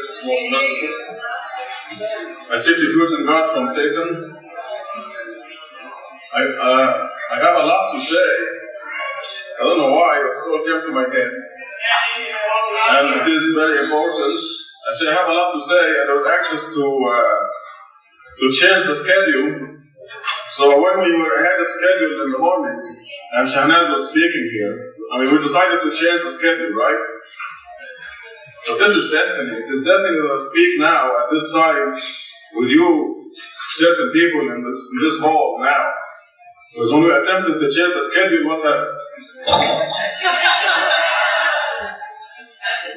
it's most merciful. I seek refuge in God from Satan. I have a lot to say. I don't know why, it all came to my head. And it is very important. I say I have a lot to say, and I was anxious to change the schedule. So when we were ahead of schedule in the morning, and Shahnaz was speaking here, we decided to change the schedule, right? But this is destiny. It is destiny that I speak now at this time with you, certain people in this hall now. Because when we attempted to change the schedule, what happened?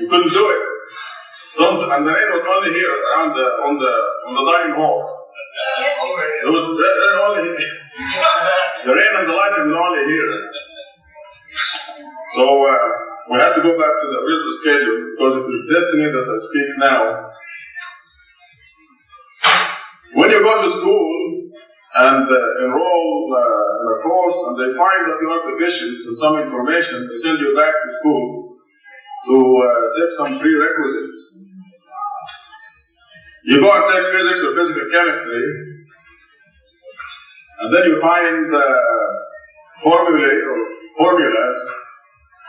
We couldn't do it. And the rain was only here around on the dining hall. It was only the rain and the lightning was only here. So we had to go back to the original schedule because it is destiny that I speak now. When you go to school and enroll in a course and they find that you are deficient in some information, they send you back to school to take some prerequisites. You go and take physics or physical chemistry, and then you find formulas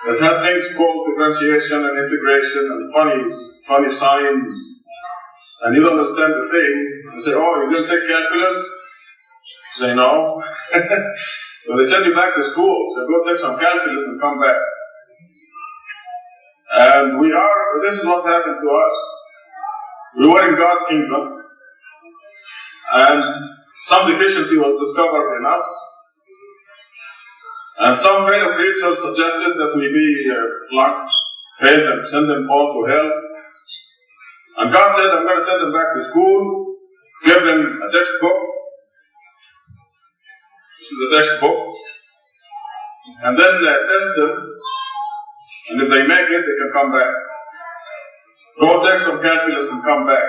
that have things called differentiation and integration and funny signs, and you don't understand the thing. You say, oh, you didn't take calculus? You say, no. So they send you back to school, so go take some calculus and come back. And this is what happened to us. We were in God's kingdom, and some deficiency was discovered in us, and some fellow preachers suggested that we be flunked, failed, and send them all to hell. And God said, I'm going to send them back to school, give them a textbook. This is the textbook. And then test them, and if they make it, they can come back. Go take some calculus and come back.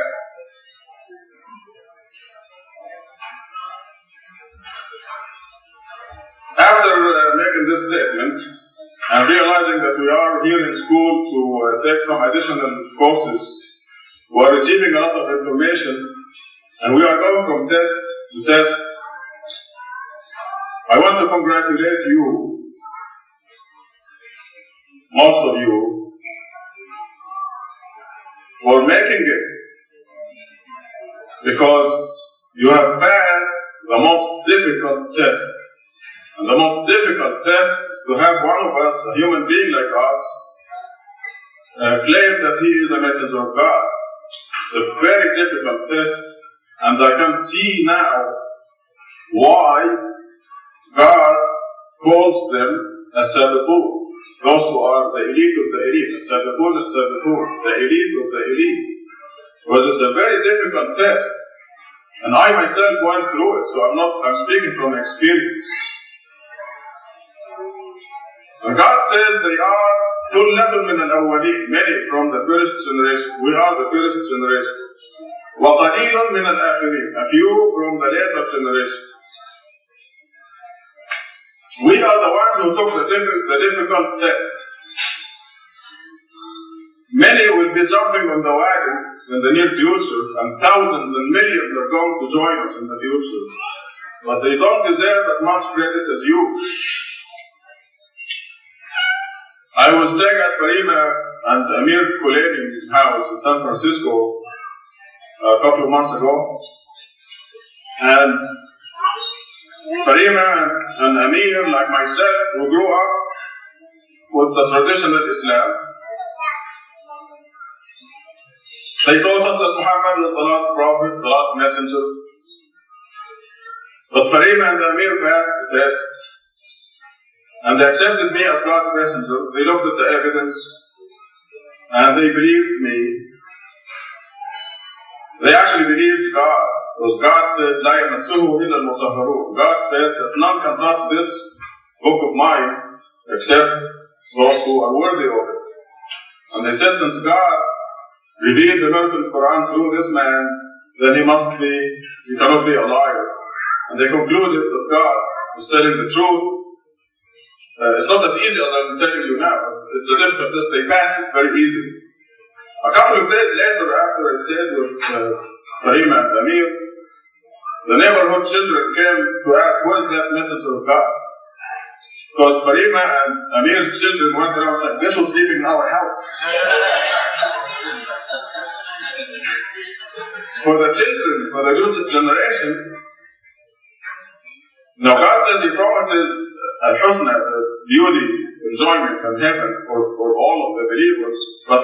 After making this statement and realizing that we are here in school to take some additional courses, we are receiving a lot of information, and we are going from test to test. I want to congratulate you, most of you, for making it, because you have passed the most difficult test. And the most difficult test is to have one of us, a human being like us, claim that he is a messenger of God. It's a very difficult test, and I can see now why God calls them a Sabiqun. Those who are the elite of the elite, Sabiqun is Sabiqun, the elite of the elite. Because it's a very difficult test. And I myself went through it, so I'm speaking from experience. And God says they are كُلَّةٌ مِنَ الْأَوَّلِينَ, many from the first generation. We are the first generation. وَقَلِيلٌ مِنَ الْآخِرِينَ, a few from the later generation. We are the ones who took the difficult test. Many will be jumping on the wagon in the near future, and thousands and millions are going to join us in the future. But they don't deserve as much credit as you. I was staying at Farima and Amir Kuleni's house in San Francisco a couple of months ago, and Farima and Amir, like myself, who grew up with the traditional Islam, they told us that Muhammad was the last prophet, the last messenger. But Farima and Amir passed the test, and they accepted me as God's messenger. They looked at the evidence, and they believed me. They actually believed God, because God said, لَا يَمَسُّهُ إِلَّا الْمُطَهَّرُونَ. God said that none can touch this book of mine except those who are worthy of it. And they said, since God revealed the miracle Quran through this man, then he cannot be a liar. And they concluded that God was telling the truth. It's not as easy as I'm telling you now. It's a difficult test. They pass it very easily. A couple of days later, after I stayed with Farima and Amir, the neighborhood children came to ask, who is that messenger of God? Because Farima and Amir's children went around and said, this was sleeping in our house. For the children, for the youth generation, now God says He promises al-husna, beauty, enjoyment in heaven for all of the believers, but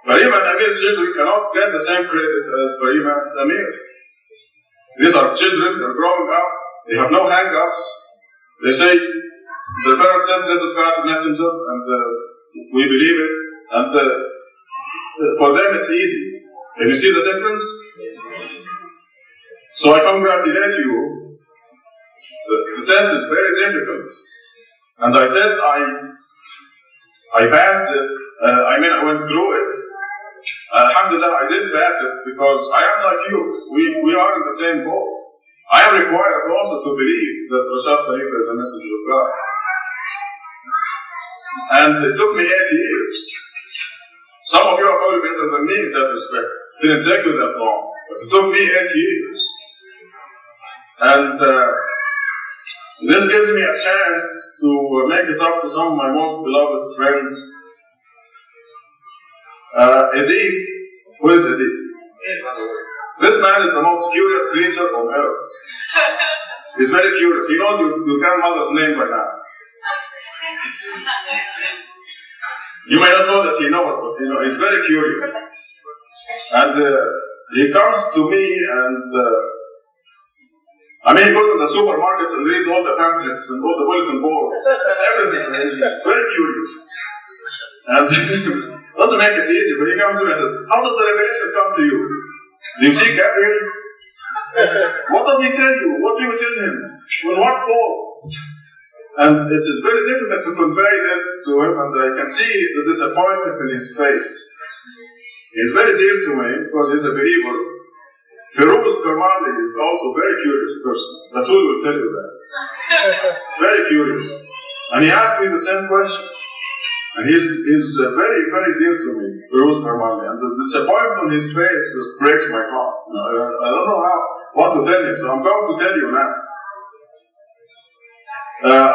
Farima and Amir's children cannot get the same credit as Farima and Amir. These are children, they're growing up, they have no hang-ups. They say, the parents said this is God's messenger, and we believe it, and for them it's easy. Can you see the difference? So I congratulate you. The test is very difficult. And I said I passed it, I went through it. Alhamdulillah, I did pass it because I am like you. We are in the same boat. I am required also to believe that Rashad Khalifa is a messenger of God. And it took me 8 years. Some of you are probably better than me in that respect. It didn't take you that long. But it took me 8 years. And this gives me a chance to make it up to some of my most beloved friends. Edith, who is Edith? This man is the most curious creature on earth. He's very curious. He knows your grandmother's name by now. You may not know that he knows, but he's very curious. And he comes to me and he goes to the supermarkets and reads all the pamphlets and all the bulletin boards, everything. He's very curious. And doesn't make it easy, but he comes to me and says, how does the revelation come to you? Do you see Gabriel? What does he tell you? What do you tell him? On what form? And it is very difficult to convey this to him, and I can see the disappointment in his face. He is very dear to me because he is a believer. Firuz Karmali is also a very curious person. Ratul will tell you that. Very curious. And he asked me the same question. And he's very, very dear to me, Firuz Karmali. And the disappointment on his face just breaks my heart. I don't know what to tell you, so I'm going to tell you now.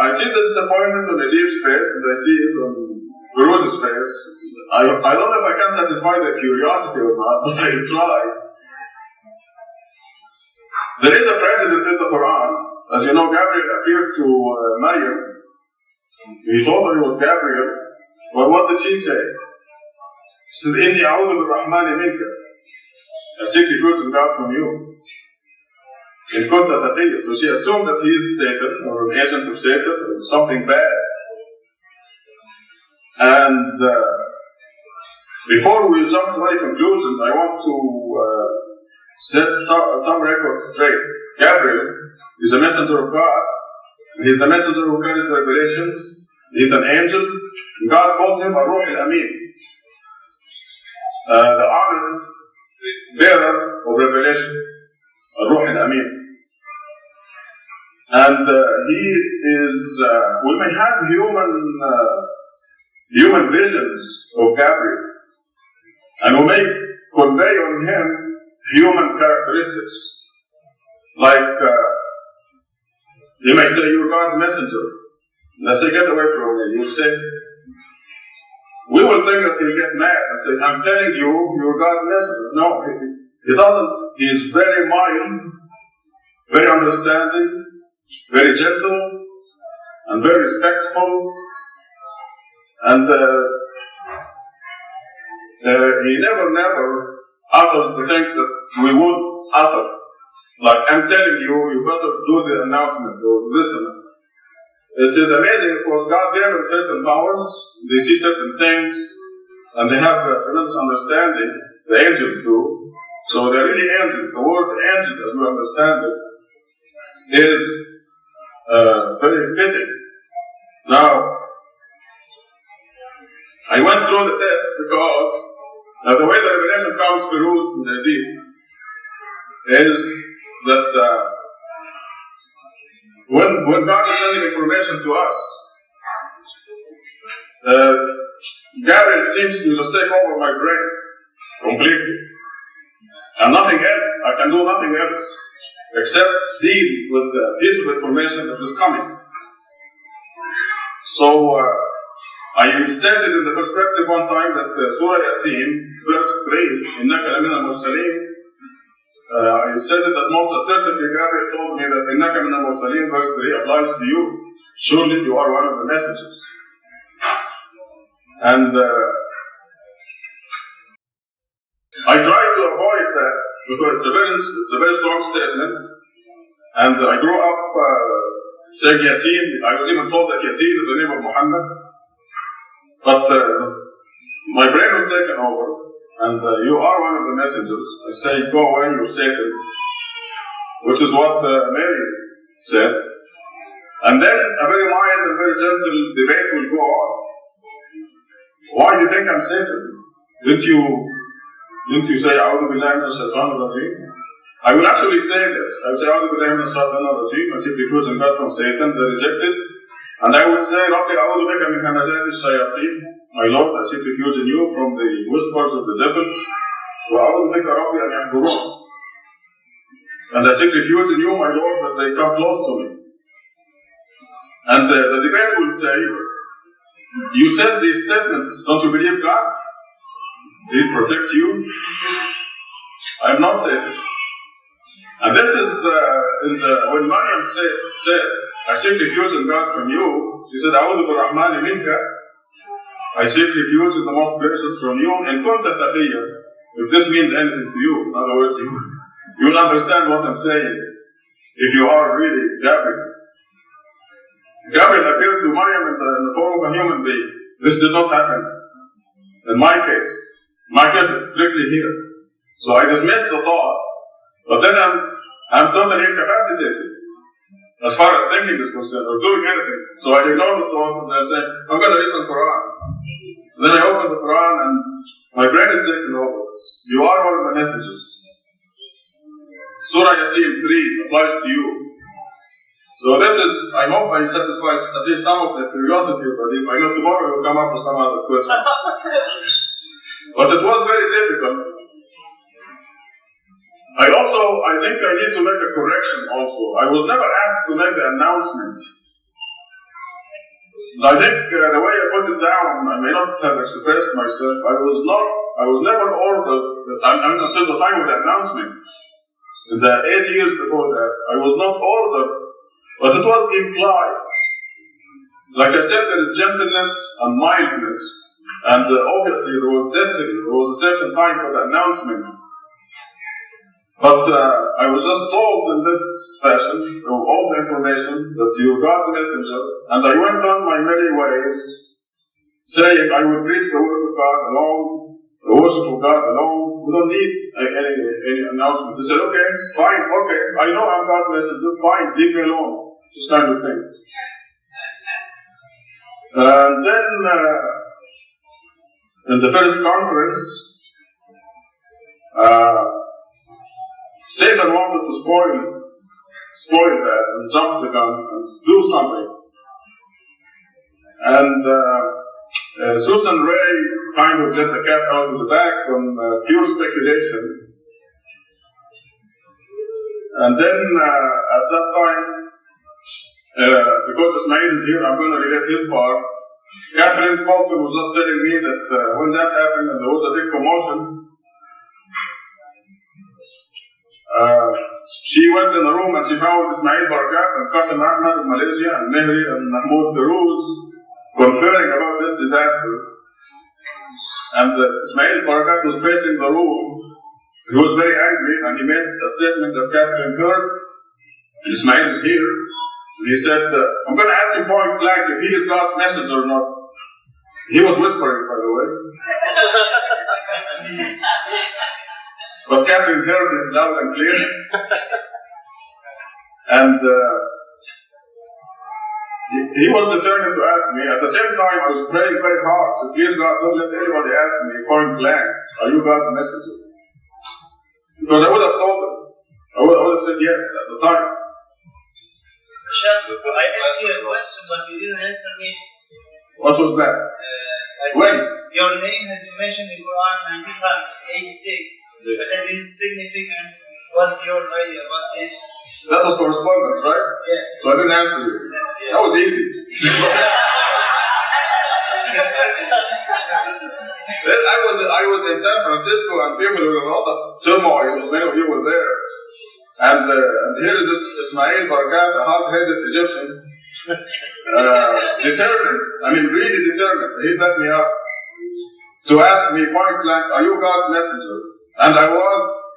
I see the disappointment on Edith's face, and I see it on Firuz's face. I don't know if I can satisfy their curiosity or not, but I will try. There is a precedent in the Quran. As you know, Gabriel appeared to Maryam. He told her he was Gabriel. But what did she say? She said, Inni a'udhu bir-Rahmani minka. I seek refuge in God from you. In kunta taqiyya. So she assumed that he is Satan, or an agent of Satan, or something bad. And before we jump to any conclusions, I want to set some records straight. Gabriel is a messenger of God. He is the messenger who carries revelations. He is an angel. God calls him a Ruh al-Amin, the honest bearer of revelation, a Ruh al-Amin. And he is, we may have human visions of Gabriel, and we may convey on him human characteristics, like you may say, you're God's messenger. And I say, get away from me. You say, we will think that he'll get mad and say, I'm telling you, you're God's messenger. No, he doesn't. He is very mild, very understanding, very gentle, and very respectful. And he never utters the things that we would utter. Like, I'm telling you, you better do the announcement or listen. It is amazing because God gave them certain powers, they see certain things, and they have a tremendous understanding. The angels do. So they're really angels. The word angels, as we understand it, is very fitting. Now, I went through the test because the way the revelation comes to root in the deep is that when God is sending information to us, Gabriel seems to just take over my brain completely. And nothing else, I can do nothing else except deal with the piece of information that is coming. So, I stated in the perspective one time that Surah Yasin, verse 3, إِنَّكَ لَمِنَ الْمُرْسَلِينَ, I said it that most assertively. Gabriel told me that إِنَّكَ مِنَ الْمُرْسَلِينَ, verse 3, applies to you. Surely you are one of the messengers. And I try to avoid that because it's a very strong statement. And I grew up saying Yasin. I was even told that Yasin is the name of Muhammad. But my brain was taken over, and you are one of the messengers. I say, go away, you Satan, which is what Mary said. And then a very mild and very gentle debate will go on. Why do you think I'm Satan? Didn't you say, A'udhu billahi minash shaitanir rajeem? I will actually say this. I will say, A'udhu billahi minash shaitanir rajeem. I seek refuge in God from Satan, the rejected. And I would say, Rabbi, A'udhu bika min hamazati shayateen. My Lord, I seek refuge in you from the whispers of the devil. Wa a'udhu bika Rabbi an yahdurun. And I seek refuge in you, my Lord, that they come close to me. And the debate will say, you said these statements, don't you believe God? Did He protect you? I am not Satan. And this is when Maryam said, I seek refuge in God from you. She said, A'udhu bi-Rahmani minka. I seek refuge in the most gracious from you. And kunta taqiyya. If this means anything to you, in other words, you will understand what I'm saying. If you are really Gabriel. Gabriel appeared to Maryam in the form of a human being. This did not happen. In my case is strictly here. So I dismissed the thought, but then I'm totally incapacitated as far as thinking is concerned, or doing anything. So I ignored the thought and I said, I'm going to read some Quran. Then I opened the Quran and my brain is taken over. You are one of the messengers. Surah Yasin 3 applies to you. So this is, I hope I satisfy at least some of the curiosity of Hadith. I know tomorrow will come up with some other question. But it was very difficult. I think I need to make a correction also. I was never asked to make the announcement. I think the way I put it down, I may not have expressed myself. I was never ordered, until the time of the announcement. In the 8 years before that, I was not ordered, but it was implied. Like I said, there is gentleness and mildness. And obviously there was destiny, there was a certain time for the announcement. But I was just told in this fashion, through all the information, that you are God's messenger, and I went on my merry ways, saying I would preach the word of God alone, the worship of God alone. We don't need any announcement. They said, okay, fine, okay, I know I'm God's messenger, fine, leave me alone. This kind of thing. And then, in the first conference, Satan wanted to spoil that and jump the gun and do something. And Susan Ray kind of let the cat out of the bag from pure speculation. And then at that time, because Ismail is here, I'm going to relate his part. Catherine Colton was just telling me that when that happened and there was a big commotion, she went in the room and she found Ismail Barakat and Qasim Ahmad in Malaysia and Mehri and Mahmoud Darouz conferring about this disaster. And Ismail Barakat was pacing the room. He was very angry and he made a statement that Catherine heard. Ismail is here. And he said, I'm going to ask him point blank if he is God's messenger or not. He was whispering, by the way. But Catherine heard him loud and clear. And he was determined to ask me. At the same time, I was praying very hard. So please God, don't let anybody ask me point blank, are you God's messenger? Because I would have told him. I would have said yes at the time. Rashad, I asked you a question, but you didn't answer me. What was that? I said, your name has been mentioned in Quran 19 times, 86. But that is significant. What's your idea about this? That was correspondence, right? Yes. So I didn't answer you. That was easy. Then I was in San Francisco and people were in a lot of turmoil. Many of you were there. And here is this Ismail Barakat, a hard-headed Egyptian, determined, really determined. He let me up to ask me point blank, are you God's messenger? And I was.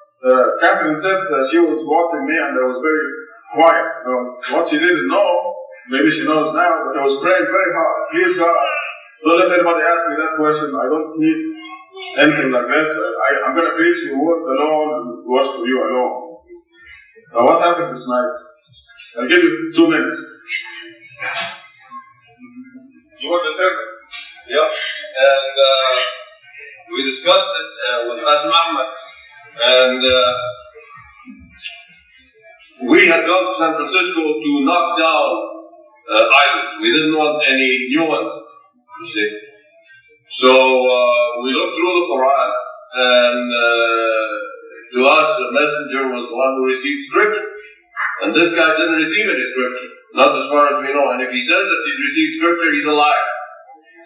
Catherine said that she was watching me and I was very quiet. What she didn't know, maybe she knows now, but I was praying very hard. Please God, don't let anybody ask me that question. I don't need anything like this. I'm going to preach your word alone and work for you alone. Now what happened this night? I'll give you 2 minutes. You were determined. Yeah. And we discussed it with Pastor Ahmed. And we had gone to San Francisco to knock down idols. We didn't want any new ones, you see. So we looked through the Quran, and to us, the messenger was the one who received scripture. And this guy didn't receive any scripture, not as far as we know. And if he says that he received scripture, he's a liar.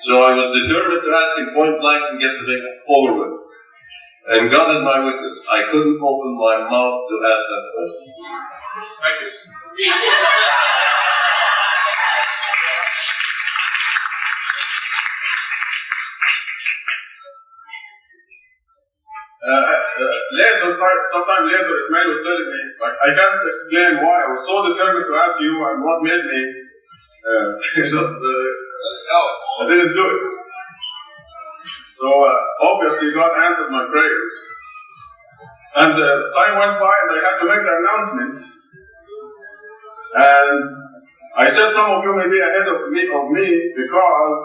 So I was determined to ask him point blank and get the thing over with. And God is my witness. I couldn't open my mouth to ask that question. Thank you. Sometime later, Ismail was telling me, I can't explain why. I was so determined to ask you and what made me I didn't do it. So obviously God answered my prayers. And time went by and I had to make the announcement. And I said some of you may be ahead of me because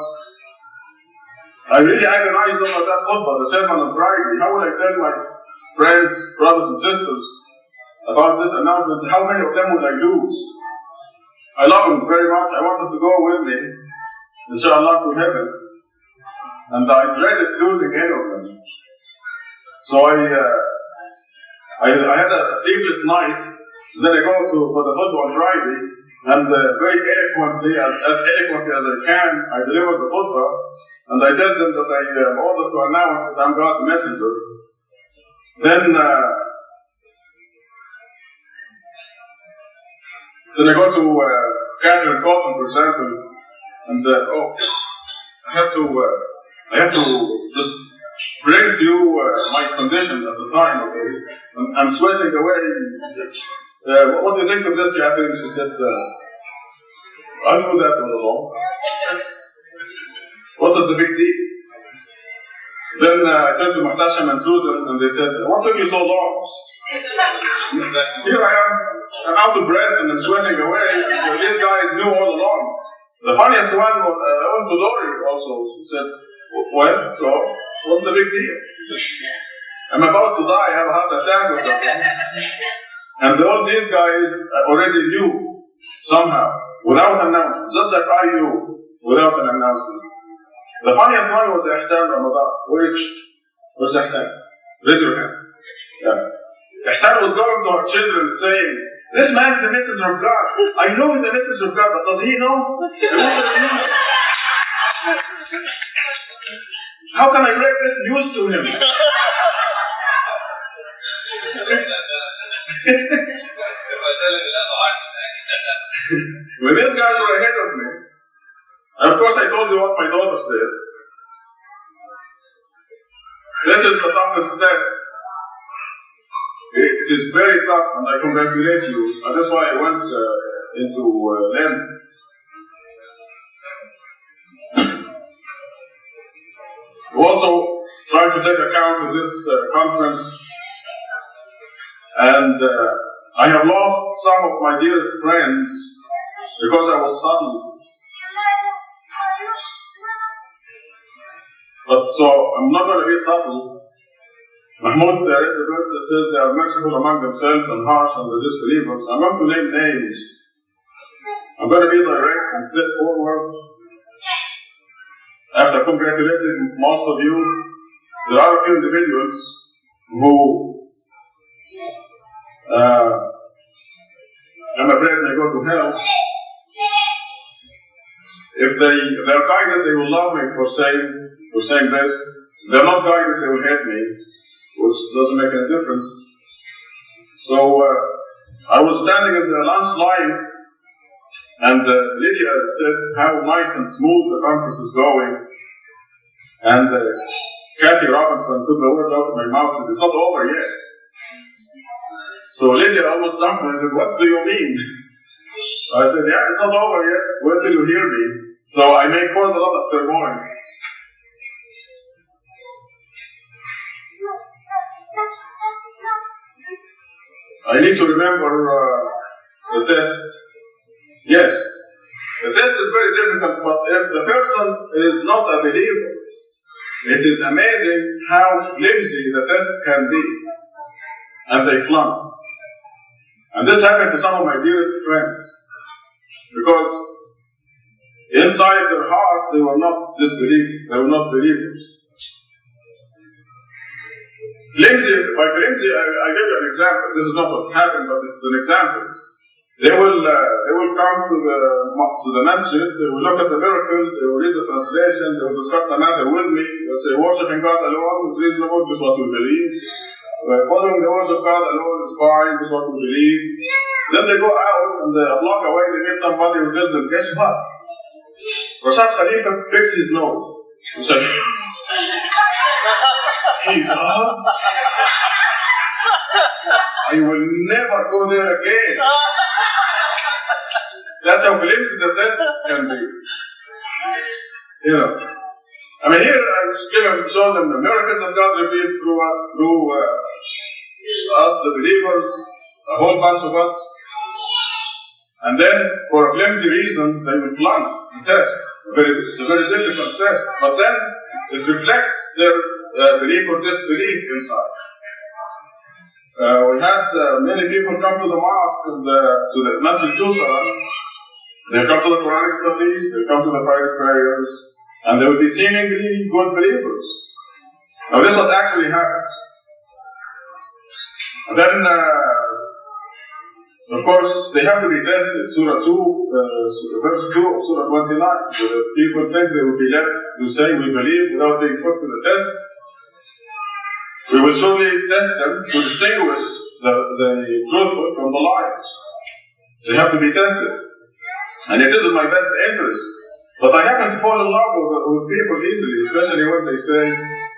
I really agonized over that khutbah, the sermon on Friday. How would I tell my friends, brothers and sisters about this announcement? How many of them would I lose? I love them very much. I want them to go with me, inshallah, to heaven. And I dreaded losing any of them. So I had a sleepless night. Then I go for the khutbah on Friday, and very eloquently, as eloquently as I can, I deliver the khutbah, and I tell them that I am ordered to announce that I'm God's messenger. Then I go to Catherine Cotton, for example, and I have to just bring to you my condition at the time. Okay? I'm sweating away. What do you think of this, Catherine? She said, I'll do that all along. What is the big deal? Then I turned to Muhtasham and Susan and they said, what took you so long? Here I am, I'm out of breath and I'm sweating away. These guys knew all along. The funniest one was Lori also. She said, well, so what's the big deal? I'm about to die, I have a heart attack or something. And all these guys already knew somehow, without an announcement, just like I knew without an announcement. The funniest one was Ihsan Ramadan. Where's Ihsan? Raise your hand. Yeah. Ihsan was going to our children saying, this man is the messenger of God. I know he's the messenger of God, but does he know? How can I break this news to him? When these guys were ahead of me, and of course I told you what my daughter said. This is the toughest test. It is very tough, and I congratulate you. And that's why I went into Lent. We also tried to take account of this conference, and I have lost some of my dearest friends because I was subtle. But so I'm not going to be subtle. Mahmoud read the verse that says they are merciful among themselves and harsh on the disbelievers. I'm going to name names. I'm going to be direct and straightforward. after congratulating most of you, there are a few individuals who I'm afraid may go to hell. If they're guided, they will love me for saying this. If they're not guided, they will hate me, which doesn't make any difference. So I was standing in the last line, and Lydia said how nice and smooth the conference is going. And Kathy Robinson took the word out of my mouth and said, "It's not over yet." So Lydia almost jumped and I said, "What do you mean?" I said, "Yeah, it's not over yet. Wait till you hear me." So I may cause a lot of turmoil. I need to remember the test. Yes, the test is very difficult, but if the person is not a believer, it is amazing how flimsy the test can be. And they flunk. And this happened to some of my dearest friends. Because inside their heart, they were not disbelievers. They were not believers. Flimsy, by flimsy, I give you an example. This is not what happened, but it's an example. They will come to the masjid, they will look at the miracle, they will read the translation, they will discuss the matter with me, they will say, worshiping God alone is reasonable, this is what we believe. Following the words of God alone is fine, this is what we believe. Then they go out and a block away, they meet somebody who tells them, guess what? Rashad Khalifa fixed his nose. He said, he does? I will never go there again. That's how flimsy the test can be. You know. I mean, here I was show them the miracles that God revealed through us, the believers, a whole bunch of us. And then, for a flimsy reason, they will flunk the test. It's a very difficult test. But then, it reflects their belief or disbelief inside. We had many people come to the mosque and to the Masjid Tucson. They come to the Quranic studies, they come to the private prayers, and they will be seemingly good believers. Now, this is what actually happens. And then, of course, they have to be tested. Surah 2, verse 2 of Surah 29. The people think they will be left to say we believe without being put to the test. We will surely test them to distinguish the truthful from the liars. They have to be tested. And it is in my best interest. But I happen to fall in love with people easily, especially when they say,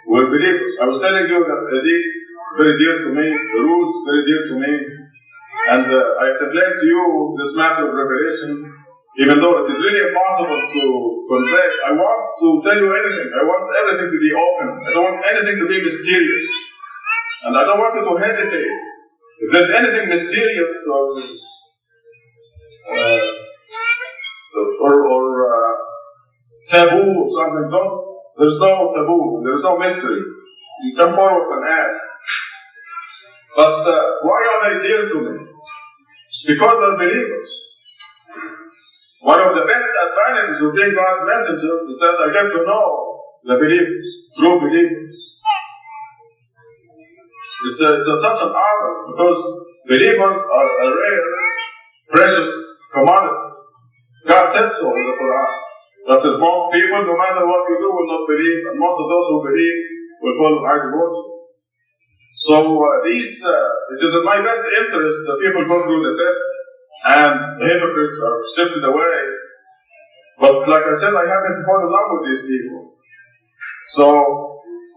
we're believers. I was telling you that Eddie is very dear to me, the rules very dear to me. And I explained to you this matter of revelation, even though it is really impossible to convey. I want to tell you anything. I want everything to be open. I don't want anything to be mysterious. And I don't want you to hesitate. If there's anything mysterious or taboo or something, there's no taboo, there's no mystery. You come forward and ask. But why are they dear to me? It's because they're believers. One of the best advantages of being God's messenger is that I get to know the believers, true believers. It's such an honor because believers are a rare, precious commodity. God said so in the Quran. God says most people, no matter what you do, will not believe, and most of those who believe will follow idol worship. So it is in my best interest that people go through the test and the hypocrites are sifted away. But like I said, I happen to fall in love with these people. So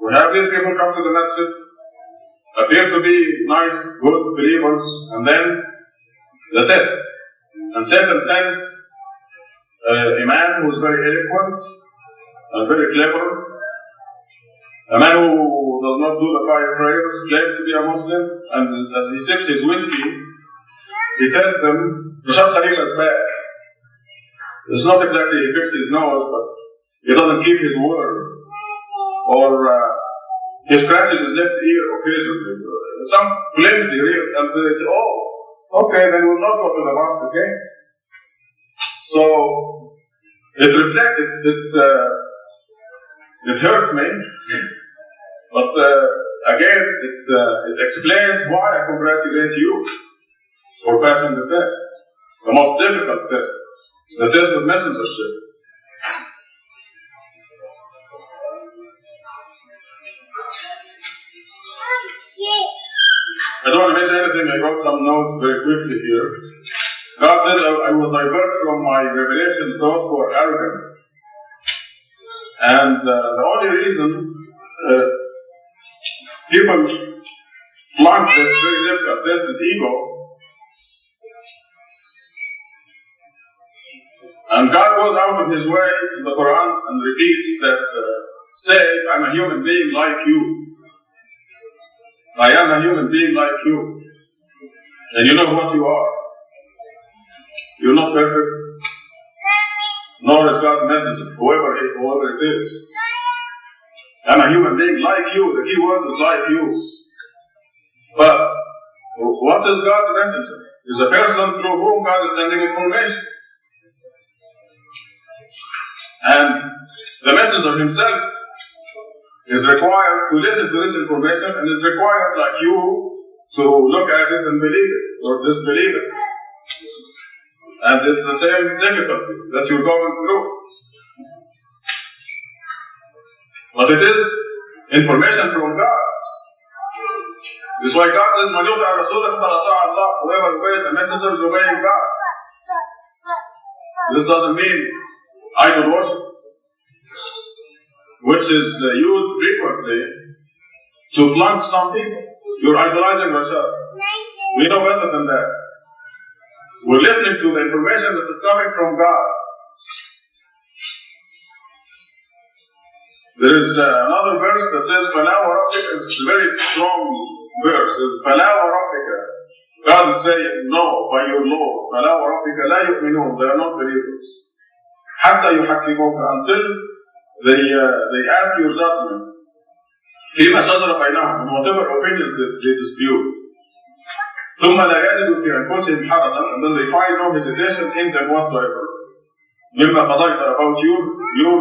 we have these people come to the masjid, appear to be nice, good believers, and then the test. And Satan sent a man who is very eloquent and very clever, a man who does not do the 5 prayers, claims to be a Muslim, and as he sips his whiskey, he tells them, Rashad Khalifa is bad. It's not exactly he fixed his nose, but he doesn't keep his word. Or he scratches his left ear occasionally. Some flimsy real, and they say, oh, okay, then we'll not go to the mosque again. So, it reflected, It hurts me. But again, it explains why I congratulate you for passing the test. The most difficult test. The test of messengership. I don't want to miss anything. I wrote some notes very quickly here. God says, I will divert from my revelations those who are arrogant. And the only reason people flunk this very difficult test is ego. And God goes out of His way in the Quran and repeats that, say, I'm a human being like you. I am a human being like you. And you know what you are. You're not perfect. Nor is God's messenger, whoever it is. I'm a human being like you. The key word is like you. But what is God's messenger? He's a person through whom God is sending information. And the messenger himself is required to listen to this information and is required, like you, to look at it and believe it or disbelieve it. And it's the same difficulty that you're going through. But it is information from God. That's why God says, "Man yuti' ar-rasul faqad ata'a Allah." Whoever obeys the messenger is obeying God. This doesn't mean idol worship, which is used frequently to flunk some people. You're idolizing Rashad. We know better than that. We're listening to the information that is coming from God. There is another verse that says, فَلَا وَرَبِّكَ. It's a very strong verse. فَلَا وَرَبِّكَ. God is saying, no, by your Lord. فَلَا وَرَبِّكَ لَا يُؤْمِنُونَ. They are not believers. حَتَّى يُحَكِّمُوكَ. Until they ask your judgment. فِيمَا شَجَرَ بَيْنَهُمْ. In whatever opinions they dispute. ثُمَّ لَا يَجِدُوا فِي أَنفُسِهِمْ حَرَجًا. And then they find no hesitation in them whatsoever. مِمَّا قَضَيْتَ about your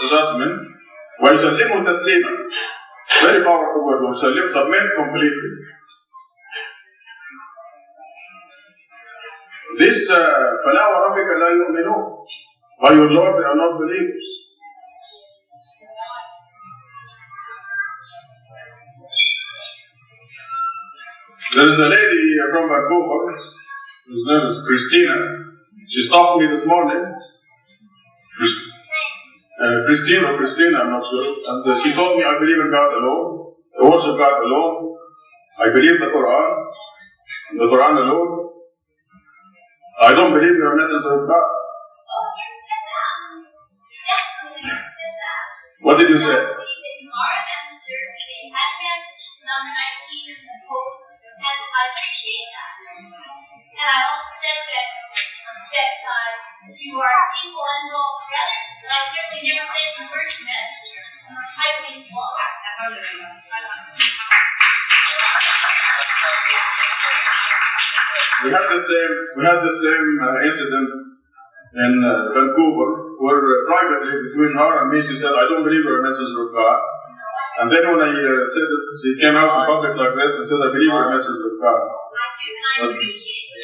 judgment. وَيُسَلِّمُوا تَسْلِيمًا. Very powerful word. وَيُسَلِّمُ, submit completely. This فَلَا وَرَبِّكَ لَا يُؤْمِنُونَ. By your Lord they are not believers. There is a lady from Vancouver, whose name is Christina. She stopped me this morning. Christina, I'm not sure. And she told me, I believe in God alone. I worship God alone. I believe the Quran alone. I don't believe you're a messenger of God. What did you say? And I appreciate that. And I also said that you are equal and all together. But I certainly never said you weren't a messenger. I believe you are. We had the same incident in Vancouver, where privately between her and me, she said, I don't believe you're a messenger of God. And then when I said it, she came out in public like this and said, I believe you're a messenger of God. I appreciate it.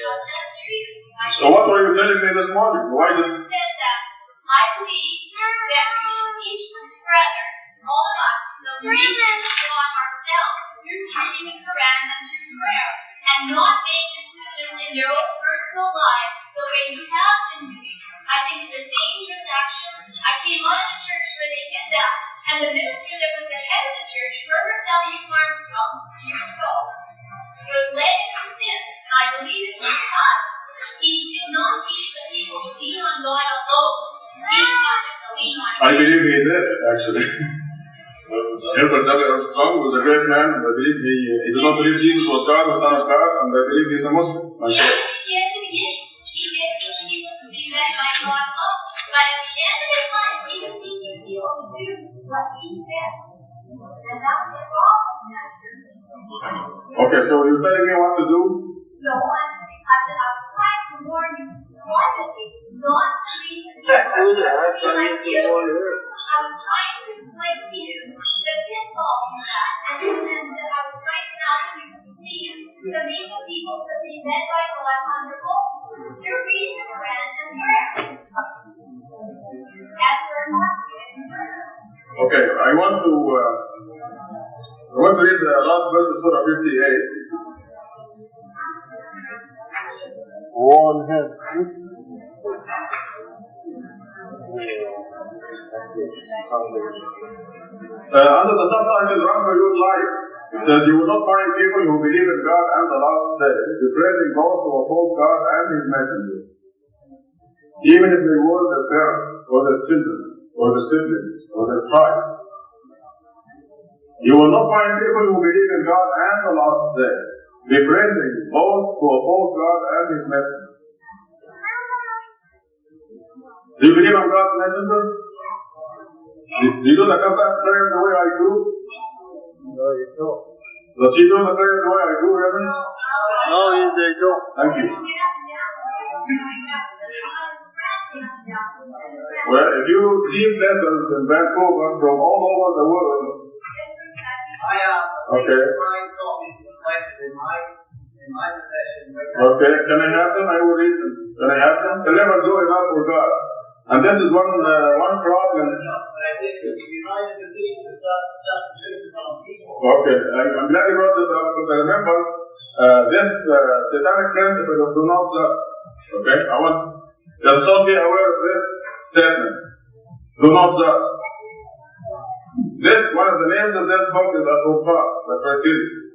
So what were you telling me this morning? Why did I said that I believe that we should teach the brother, all of us, the reading of God ourselves through reading the Quran and through prayer, and not make decisions in their own personal lives the way you have been doing. I think it's a dangerous action. I came out of the church where they did that, and the minister that was the head of the church, Reverend W. Armstrong, years ago, was led into sin, and I believe it's because he did not teach the people to lean on God alone. He taught them to lean on God. I believe he did, actually. Reverend W. Armstrong was a great man, and I believe he did not believe Jesus was God, the Son of God, and I believe he's a Muslim. He did at the beginning. He did teach people to be led by God alone. But at the end of his life, he was teaching people to do what he said. And that's the problem. Okay, so you're telling me what to do? No, I was trying to warn you privately, not to read the Bible. Like you, I was trying to The main people to be led by God on their own. They're reading the Quran and prayer. That's where God is. Okay, I want to read the last verse of Surah 58. Go on ahead. Under the subtitle, Run for Your Life, it says, you will not find people who believe in God and the last day, praising God to oppose God and His messengers, even if they were their parents, or their children, or their siblings, or their tribe. You will not find people who believe in God and the last day, praising both to oppose God and His messengers. Do you believe I'm God's messenger? Do you do the contact prayer the way I do? No, you don't. Does she do the prayer the way I do, Reverend? No, they don't. Thank you. Well, if you receive letters in Vancouver from all over the world, okay. Okay, can I have them? I will read them. Can I have them? They never do enough for God. And this is one problem. Okay, I'm glad you brought this up because I remember this satanic principle of do not judge. Okay, I want you to be aware of this statement. Do not judge. This, one of the names of this book is Al-Qur'an, the criteria.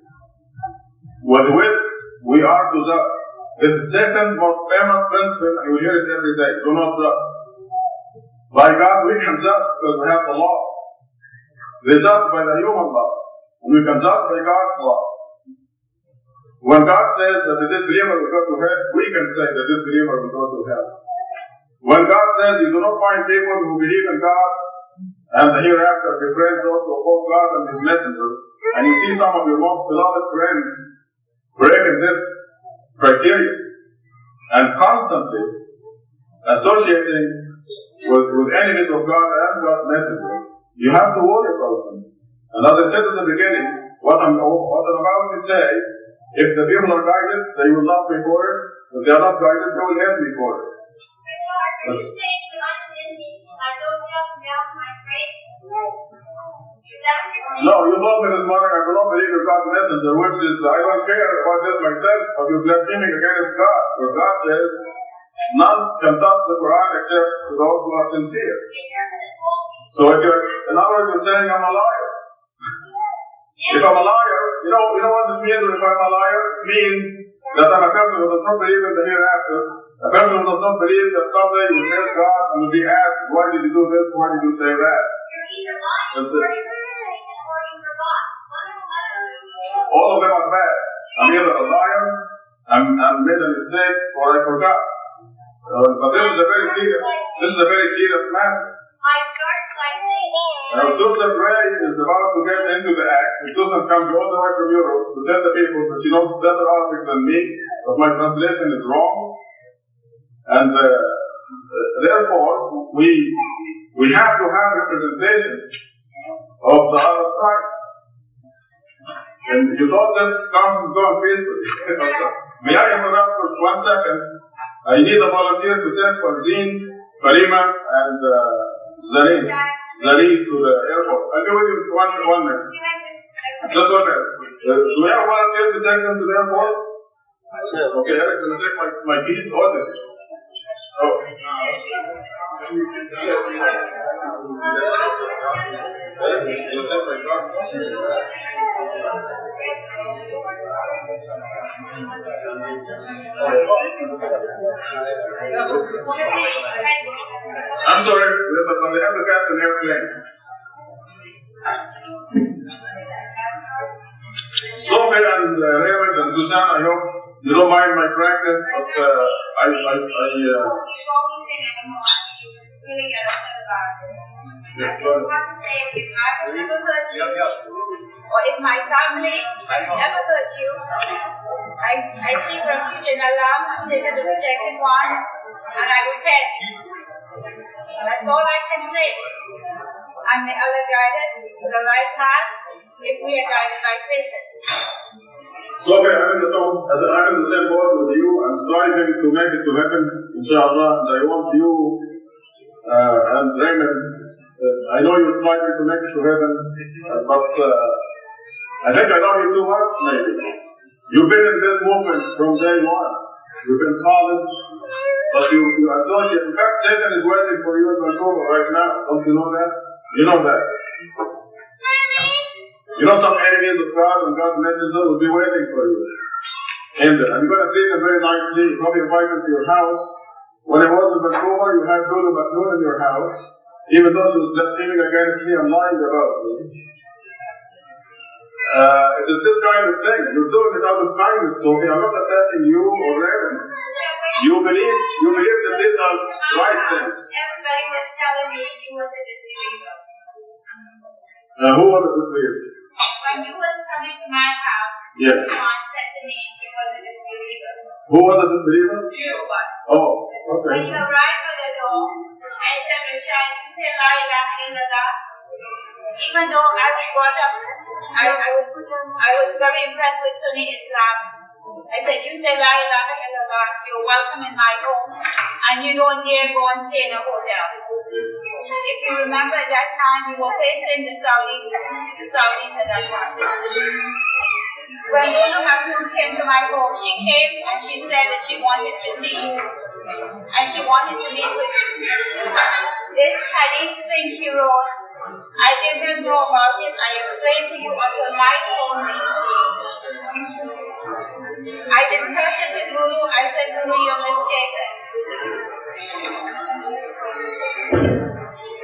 With which we are to judge. It's the second most famous principle, and you hear it every day. Do not judge. By God, we can judge because we have the law. They judge by the human law. We can judge by God's law. When God says that the disbeliever will go to hell, we can say the disbeliever will go to hell. When God says you do not find people who believe in God and the hereafter befriend those who oppose God and His messenger, and you see some of your most beloved friends breaking this criteria and constantly associating with enemies of God and God's messenger, you have to worry about them. And as I said at the beginning, what I'm about to say, if the people are guided, they will love me for it. If they are not guided, they will hate me for it. Are you saying that I'm an enemy? I don't have down my faith? Is that what you're saying? No, you told me this morning I do not believe in God's messenger, which is, I don't care about this myself, but you're blaspheming against God. For God says, none can touch the Quran except those who are sincere. So if you're, in other words, you're saying I'm a liar. If I'm a liar, you know what this means if I'm a liar? It means that I'm a person who does not believe in the hereafter, a person who does not believe that someday you will face God and will be asked, why did you do this, why did you say that? You're either lying or you forgot. All of them are bad. I'm either a liar, I'm made a mistake, or I forgot. But this is a very serious matter. I start by saying, Now, Susan Ray is about to get into the act, and Susan comes all the way from Europe to tell the people that she knows better Arabic than me, but my translation is wrong. And therefore, we have to have representation of the other side. And you thought this conference is going peacefully. May I interrupt for 1 second? I need a volunteer to take Fardeen, Karima, and Zareen to the airport. I'll be with you in 1 minute. Just 1 minute. Do we have a volunteer to take them to the airport? Okay, Eric's going to take my keys. All this. Oh. You'll take my car. I'm sorry, but they have to catch an airplane. Sophie and Raymond and Susan, I hope you don't mind my practice, but I just want to say, if I never hurt you, or if my family never hurt you, I seek refuge in Allah, consider the rejected one, and I repent. That's all I can say. And may Allah guide us to the right path if we are guided by Satan. Sophie, I'm in the same boat with you. I'm striving to make it to heaven, inshallah. And I want you and Raymond, I know you're striving to make it to heaven, but I think I love you too much, maybe. You've been in this movement from day one. You've been solid, but you associate. In fact, Satan is waiting for you in Vancouver right now. Don't you know that? You know that. You know some enemies of God and God's messenger will be waiting for you. And you're going to treat them very nicely. You probably invite them to your house. When I was in Vancouver, you had Lulu McNoon in your house, even though she was blaspheming against me and lying about me. It is this kind of thing. You're doing it out of kindness, Sophie. I'm not attacking you or Reverend. You believe that these are right things. Everybody was telling me you were the disbeliever. Who was the disbeliever? When you was coming to my house, yes. John said to me you were the disbeliever. Who was the disbeliever? You was. Oh, okay. When you arrived at the door, I said, Rashad, you say la ilaha illallah. Even though I was brought up, I was very impressed with Sunni Islam. I said, you say la ilaha illallah, you're welcome in my home, and you don't dare go and stay in a hotel. If you remember at that time, we were facing the Saudis at that time. When Lulu Maktoum came to my home, she came and she said that she wanted to see you. And she wanted to meet with you. This hadith thing she wrote, I didn't know about it. I explained to you until my phone I discussed it with Lulu. I said, Lulu, you're mistaken.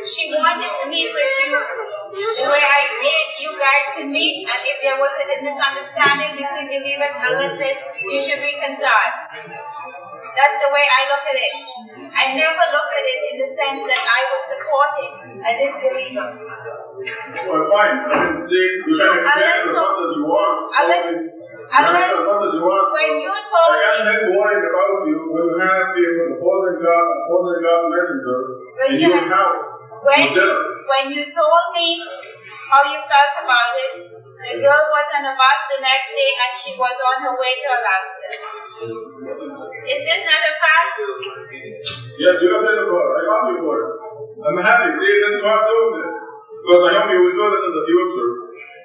She wanted to meet with you the way I said you guys could meet, and if there was a misunderstanding between believers and listeners, you should reconcile. That's the way I look at it. I never look at it in the sense that I was supporting a disbeliever. Well, fine. You can explain as much as you want. When you told me, I can't worried about you when you have people opposing God messenger in your house. When you told me how you felt about it, the girl was on a bus the next day and she was on her way to Alaska. Is this not a fact? Yes, you don't tell the God. I love you for it. I'm happy. See, this is why I'm doing this. Because I hope you will do this in the future.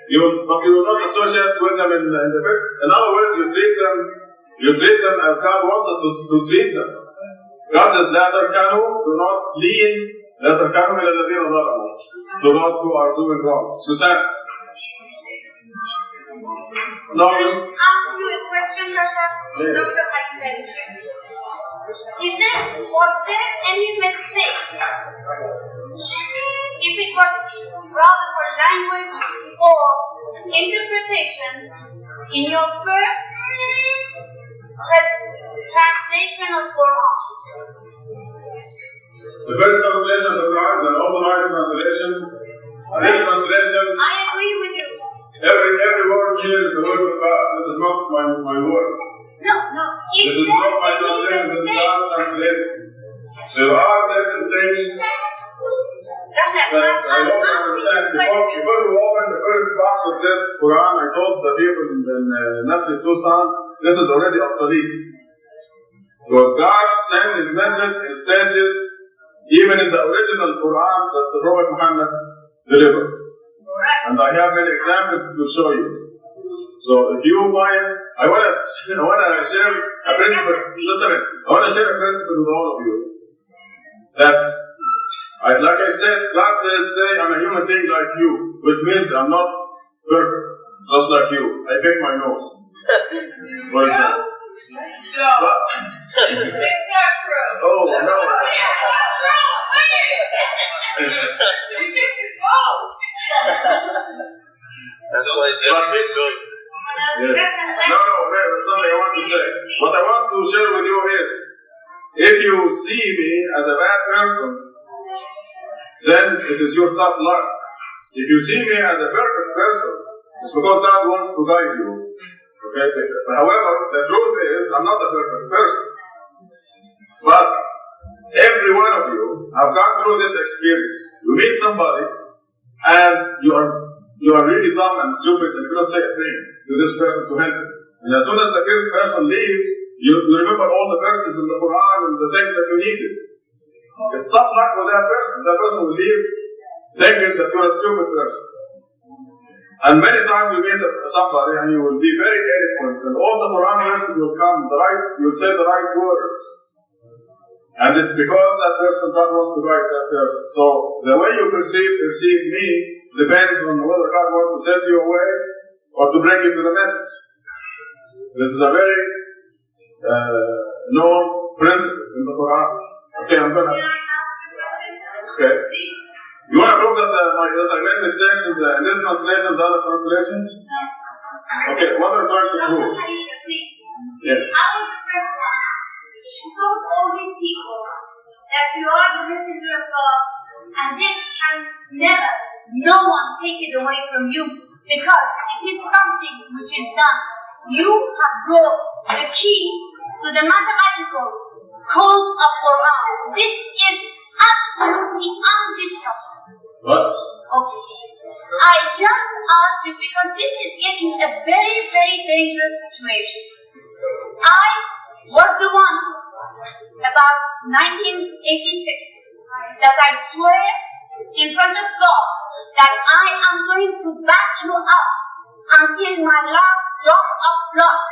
But you will not associate with them in the bit. In other words, you treat them as God wants us to treat them. God says, لا تركنوا, do not lean, لا تركنوا إلى الذين ظلموا, to those who are doing wrong. Susan? No, ask you a question, Rashad. Yes. Dr. Khalifa. Was there any mistake? If it was rather for language or interpretation in your first translation of Quran? The first translation of the Quran, the authorized translation, this translation, I agree with you. every word here is the word of God. This is not my word. No. This is not my translation, this is God's translation. There are certain things Rashad, that I don't understand. Before we open the first box of this Quran, I told the people in Masjid Tucson, this is already obsolete. Because God sent His message in stages, even in the original Quran that the Prophet Muhammad delivered. And I have many examples to show you. So if you find, I want to share a principle. Just a minute. I want to share a principle with all of you. That, like I said, God says, say, I'm a human being like you, which means I'm not perfect, just like you. I pick my nose. For example. no. It's not true. Oh, no. You just exposed. That's why it's not big jokes. Yes. No, there's something I want to say. What I want to share with you is, if you see me as a bad person, then it is your tough luck. If you see me as a perfect person, it's because God wants to guide you. Okay? However, the truth is, I'm not a perfect person. But every one of you have gone through this experience. You meet somebody, and you are really dumb and stupid, and you cannot say a thing to this person to help him. And as soon as the first person leaves, you remember all the verses in the Quran and the things that you needed. It's tough luck with that person. That person will leave thinking that you're a stupid person. And many times you meet somebody and you will be very eloquent and all the Quran verses will come, you'll say the right words. And it's because that person, God wants to guide that person. So the way you perceive me depends on whether God wants to send you away or to bring you to the message. This is a very known principle in the Quran. Okay, I'm gonna. Okay. You want to prove that I made mistakes in this translation, the other translations? No. Okay, what are you trying to prove? Yes. I was the first one who told all these people that you are the messenger of God, and this can never, no one take it away from you, because it is something which is done. You have brought the key to the mathematical code of Quran. This is absolutely undiscussable. What? Okay. I just asked you because this is getting a very, very dangerous situation. I was the one about 1986 that I swear in front of God that I am going to back you up until my last drop of blood.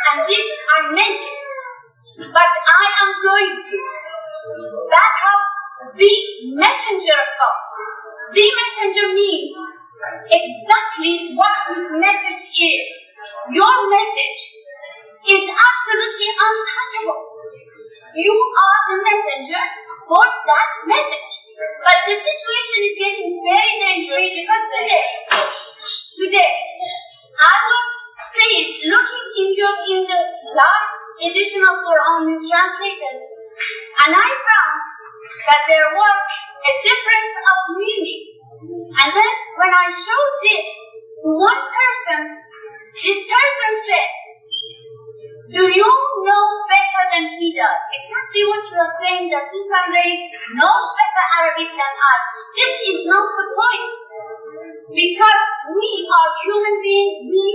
And this I meant it. But I am going to back up the messenger of God. The messenger means exactly what his message is. Your message is absolutely untouchable. You are the messenger for that message. But the situation is getting very dangerous because today, I was saying, looking in the last edition of Quran translated, and I found that there was a difference of meaning. And then when I showed this to one person, this person said, "Do you know better than he does?" Exactly what you are saying, that Susan Ray knows better Arabic than us. This is not the point. Because we are human beings, we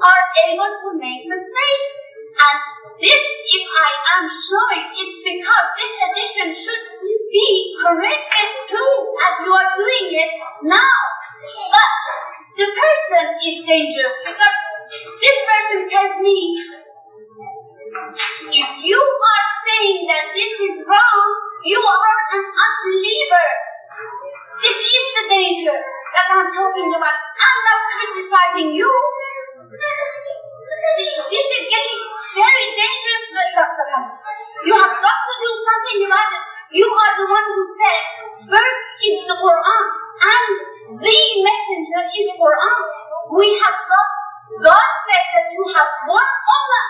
are able to make mistakes. And this, if I am showing, it's because this edition should be corrected too, as you are doing it now. But the person is dangerous because this person tells me, if you are saying that this is wrong, you are an unbeliever. This is the danger that I'm talking about. I'm not criticizing you. This is getting very dangerous, Dr. Hamid. You have got to do something about it. You are the one who said, first is the Quran, and the messenger is the Quran. We have got, God said that you have one ummah.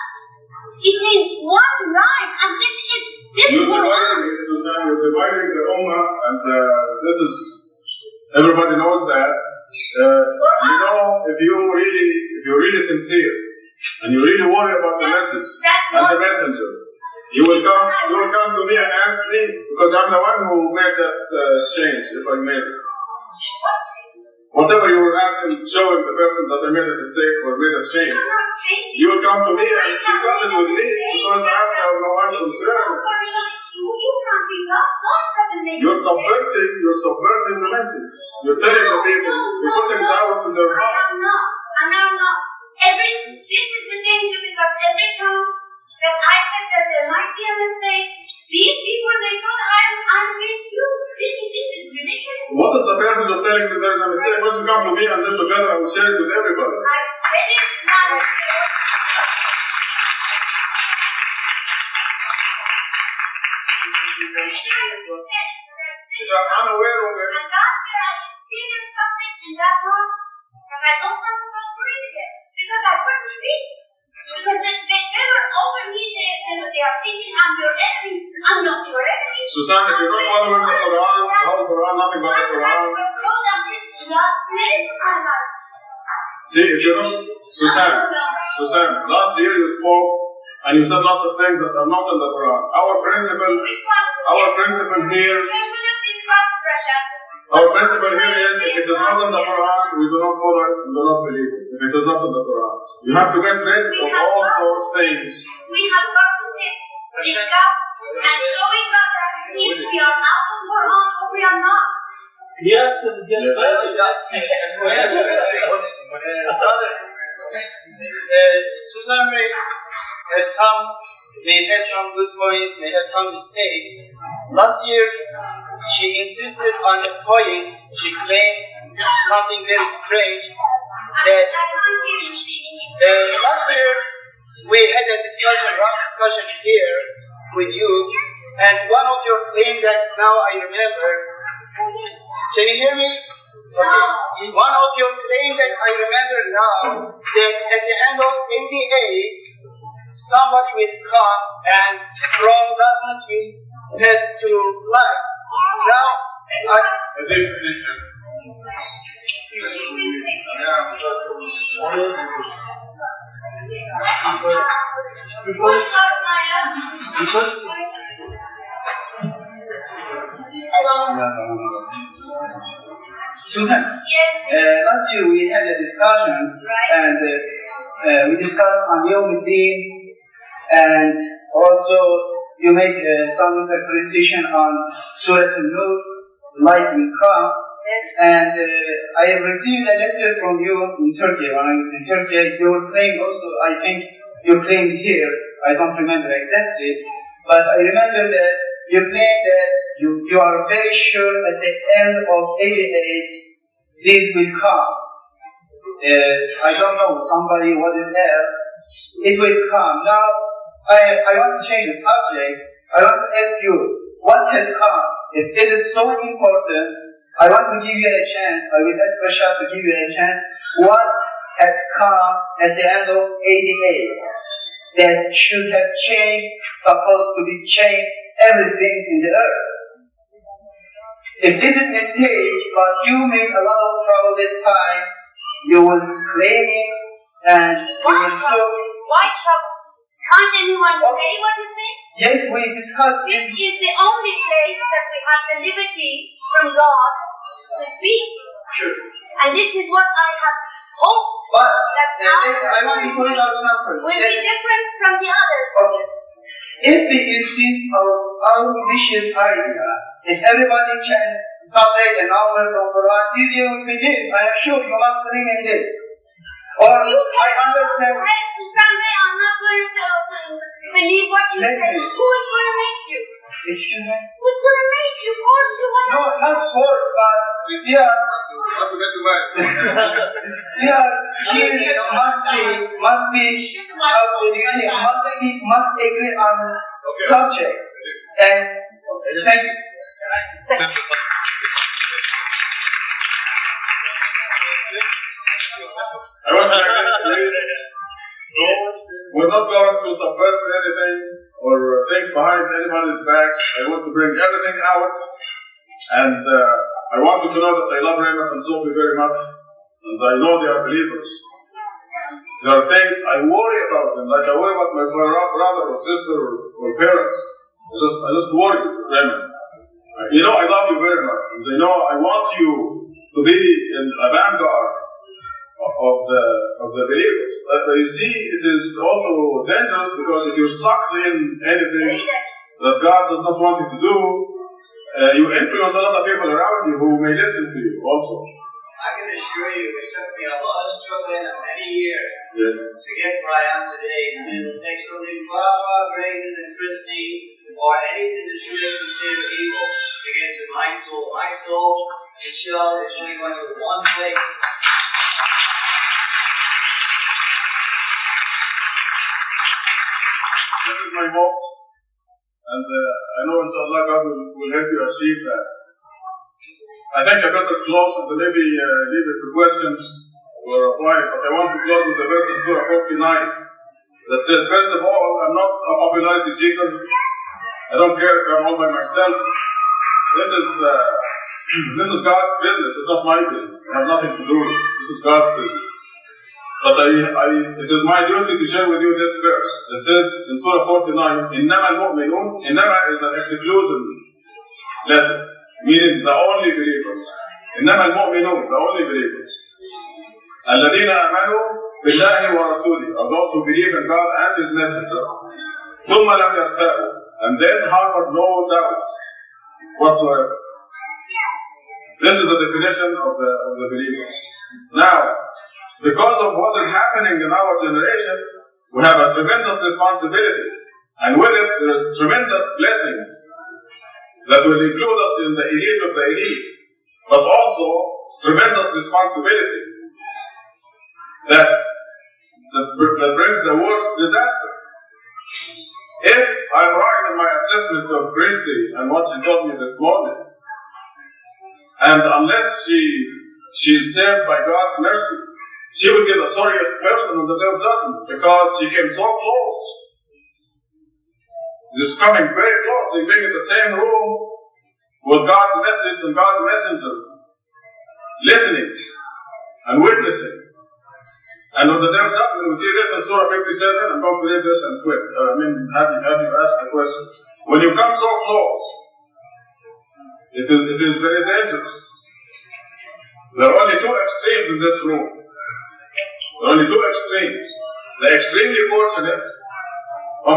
It means one line, and this is this You're Quran. dividing it, Susan, you're dividing the ummah, and this is, everybody knows that. You know, if you're really sincere, and you really worry about the message and the messenger, you will come to me and ask me, because I'm the one who made that change, if I made it. Whatever you were asking, showing the person that I made a mistake or made a change, you will come to me and discuss it with me, because I have no one concern. You're subverting the message. You're telling the people, you're putting doubts in their heart. I'm not. This is the danger, because every time that I said that there might be a mistake, these people, they thought I'm against you. This is ridiculous. What is the purpose of telling me there's a mistake? Why don't you come to me and then together I will share it with everybody? I said it last year. If I'm unaware of it, And last year I experienced something in that one, and I don't want to go through it again, because I couldn't speak. Because they were over me, they are thinking I'm your enemy. I'm not your enemy. Susan, if you're not following the Quran, how the Quran, nothing but the Quran. Last minute of my life. See, if you're not, Susan, last year you spoke and you said lots of things that are not in the Quran. Our principle Which one? here, You should have discussed Rashad. Our principle here is if it is not in the Quran, we do not follow it, we do not believe it. If it is not in the Quran. You have to get rid of all those things. We have got to sit, discuss, and show each other if we are out of Quran or we are not. Yes, Susan may have some good points, may have some mistakes. Last year, she insisted on a point. She claimed something very strange. That last year, we had a rough discussion here with you, and one of your claims that now I remember. Can you hear me? Okay. One of your claims that I remember now, that at the end of 88, somebody will come and from darkness will pass to light. Now, Susan, last year we had a discussion, and we discussed on Yawmuddin, and also you made some interpretation on Surah Al-Nur, light will come, and I received a letter from you in Turkey. When I was in Turkey, you were claimed also, I think you claimed here, I don't remember exactly, but I remember that you claim that you are very sure at the end of 88 this will come. I don't know, somebody what it is. It will come. Now, I want to change the subject. I want to ask you, what has come? If it is so important, I want to give you a chance. I will ask Rashad to give you a chance. What has come at the end of 88 that should have changed, supposed to be changed, everything in the earth? If this is a mistake, but you made a lot of trouble that time, you will claim it and you will show. Why trouble? Can't anyone say what you think? Yes, we discussed. This is the only place that we have the liberty from God to speak. Sure. And this is what I have hoped But that now I want to point out something. will be different from the others. Okay. If we insist on our vicious idea, if everybody can separate an hour from Quran, this year will begin. I am sure you must believe in this. Or You I understand. to Sunday, I'm not going to believe what you say. Who is going to make you? Excuse me? Who's going to make you? Force you? No, not force, but we are Not to get you back. here must agree on subject. And thank you. I want to make this clear. We're not going to subvert anything or think behind anybody's back. I want to bring everything out. And I want you to know that I love Raymond and Sophie very much. And I know they are believers. There are things I worry about them, like I worry about my brother or sister or parents. I just worry, Raymond. You know I love you very much. And I know I want you to be in a vanguard of the believers. But you see, it is also dangerous because if you're sucked in anything that God does not want you to do, you influence a lot of people around you who may listen to you also. I can assure you, it took me a lot of struggling and many years Yes. to get where I am today. And it will take something far greater than Christine or anything that you may consider evil to get to my soul. My soul, Michelle, is only going to one place. This is my hope. And I know inshallah God will help you achieve that. I think I better close and maybe leave it for questions or reply, but I want to close with a verse in Surah 49 that says, first of all, I'm not a popularity seeker. I don't care if I'm all by myself. This is God's business, it's not my business. I have nothing to do with it. This is God's business. But it is my duty to share with you this verse that says in Surah 49, إِنَّمَا الْمُؤْمِنُونَ, إِنَّمَا is an exclusion letter. meaning the only believers. إنما المؤمنون, the only believers. الذين آمنوا بالله ورسوله, or those who believe in God and His Messenger. ثم لم يرتابوا, and then harbored no doubt whatsoever. This is the definition of the believers. Now, because of what is happening in our generation, we have a tremendous responsibility, and with it there is tremendous blessings that will include us in the elite of the elite, but also tremendous responsibility that brings the worst disaster. If I'm right in my assessment of Christy and what she told me this morning, and unless she is saved by God's mercy, she will be the sorriest person on the day of judgment, because she came so close. She's coming very close. They've been in the same room with God's message and God's messenger, listening and witnessing. And on the day of judgment, we see this in Surah 57. I'm going to read this and quit. Have you asked the question? When you come so close, it is very dangerous. There are only two extremes in this room. There are only two extremes. The extremely fortunate, those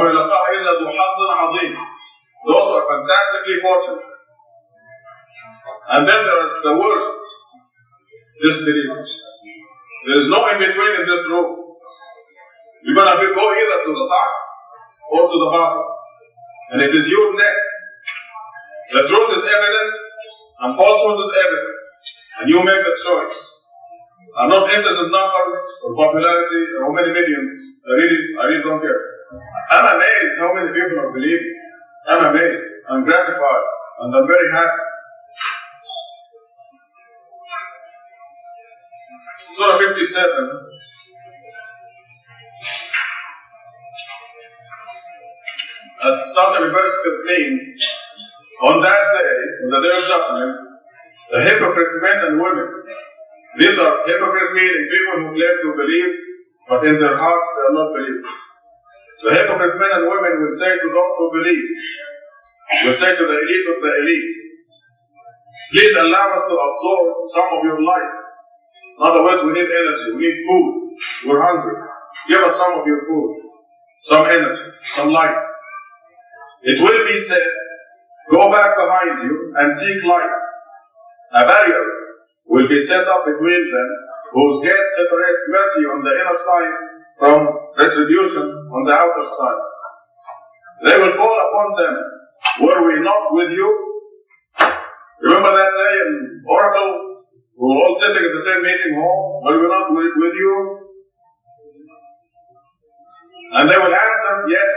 who are fantastically fortunate. And then there is the worst, disbelievers. There is no in between in this room. You're going to go either to the top or to the bottom. And it is your neck. The truth is evident and falsehood is evident. And you make the choice. I'm not interested in numbers or popularity or how many millions. I really don't care. I'm amazed how many people are believing. I'm amazed. I'm gratified. And I'm very happy. Surah 57. Starting in verse 15. On that day, on the day of judgment, the hypocrite men and women. These are hypocrite meaning people who claim to believe, but in their hearts they are not believing. The hypocrite men and women will say to those who believe, will say to the elite of the elite, please allow us to absorb some of your life. In other words, we need energy, we need food, we're hungry. Give us some of your food, some energy, some light. It will be said, go back behind you and seek light. A barrier will be set up between them, whose gate separates mercy on the inner side from retribution on the outer side. They will call upon them, were we not with you? Remember that day in Oracle? We were all sitting at the same meeting hall. Were we not with you? And they will answer, yes.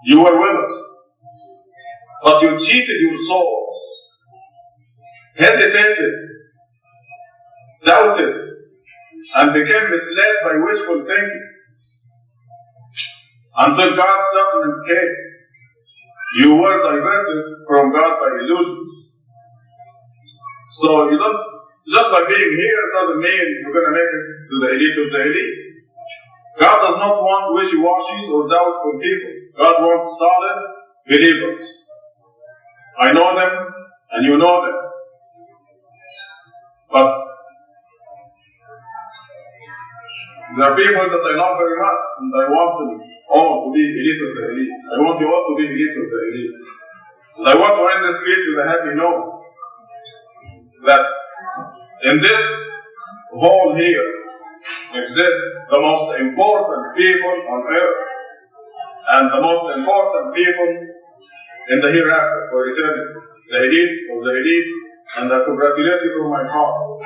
You were with us. But you cheated your souls, hesitated, doubted, and became misled by wishful thinking. Until God's judgment came, you were diverted from God by illusions. So you don't, just by being here doesn't mean you're going to make it to the elite of the elite. God does not want wishy-washies or doubtful people. God wants solid believers. I know them, and you know them. But there are people that I love very much, and I want them all to be elite of the elite. I want you all to be elite of the elite. And I want to end this speech with a happy note that in this hall here exist the most important people on earth and the most important people in the hereafter for eternity. The elite of the elite, and I congratulate you from my heart.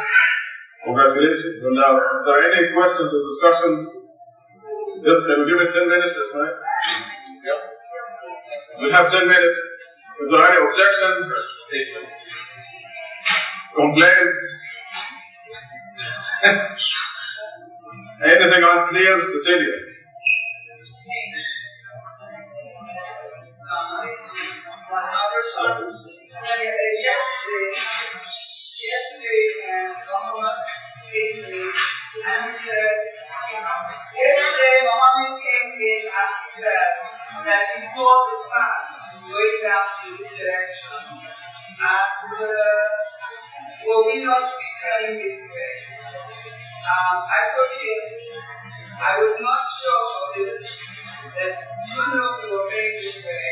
Congratulations. And now, if there are any questions or discussions, can we give it 10 minutes this night? Yeah. We'll have 10 minutes. If there are any objections, complaints, anything unclear, Cecilia. Yesterday, Muhammad came to me and he said, yesterday Muhammad came in and he said that he saw the sun going down to the him, I was not sure of it, that you know we were made this way.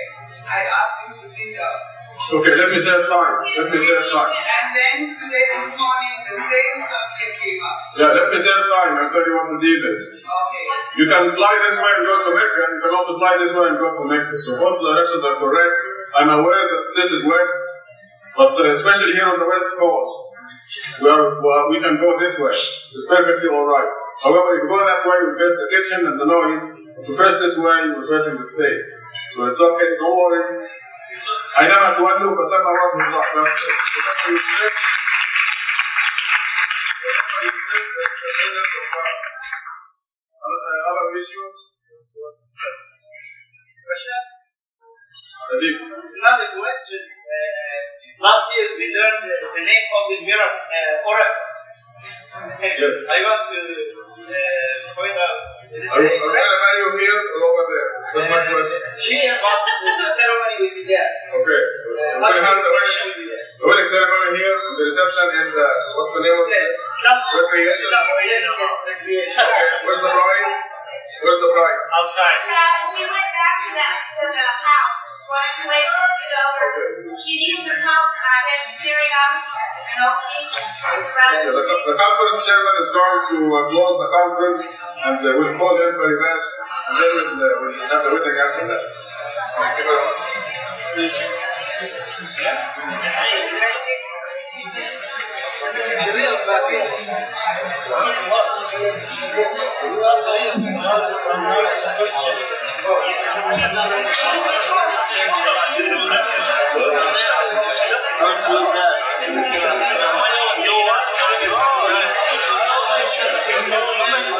I asked him to sit down. Okay, let me save time. Let me save time. And then today, this morning, the same subject came up. Yeah, let me save time. I'll tell you what the deal is. Okay. You can fly this way and go to Mecca, and you can also fly this way and go to Mecca. So both directions are correct. I'm aware that this is west, but especially here on the west coast, we can go this way. It's perfectly alright. However, if you go that way, you face the kitchen and the noise. If you face this way, you're facing the state. So it's okay, don't worry. أينما تولوا فثم وجه الله. Other issues? It's not a question. Last year we learned the name of the mirror oracle. Yes. I want to point out. Are you here or over there? That's my question. Here, but the ceremony will be there. Okay. We have the wedding ceremony here, the reception, and what's the name of it? Recreation. Okay. Where's the bride? Where's the bride? Outside. She went back to the house. Wait, she needs some help clearing up and opening. The conference chairman is going to close the conference, and we'll call him very fast, and then we'll have the wedding after that. Thank you very much. The real battle. How much